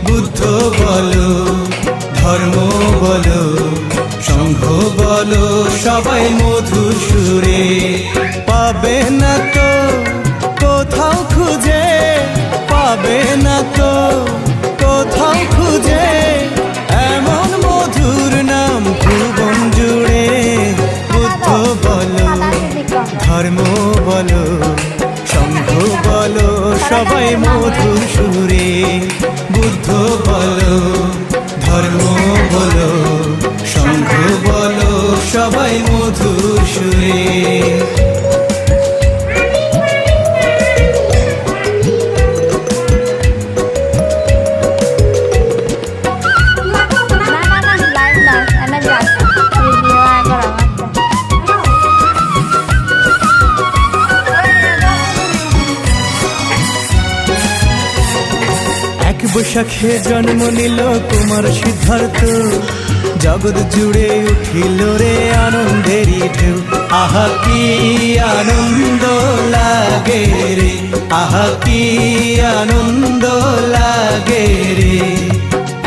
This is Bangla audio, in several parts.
বুদ্ধ বলো ধর্ম বলো সংঘ বলো সবাই মধুর সুরে। পাবে না তো কোথাও খুঁজে, পাবে না তো কোথাও খুঁজে এমন মধুর নাম ভুবন জুড়ে। বুদ্ধ বলো ধর্ম বলো সংঘ বলো সবাই মধুর সুরে। বুদ্ধ বলো ধর্ম বলো সংঘ বলো সবাই মধুর সুরে। বৈশাখে জন্ম নিল কুমার সিদ্ধার্থ, জগৎ জুড়ে উঠিল রে আনন্দেরই ঢেউ। আহা কি আনন্দ লাগে রে, আহা কি আনন্দ লাগে রে।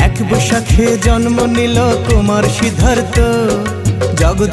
এক বৈশাখে জন্ম নিল কুমার সিদ্ধার্থ, জগৎ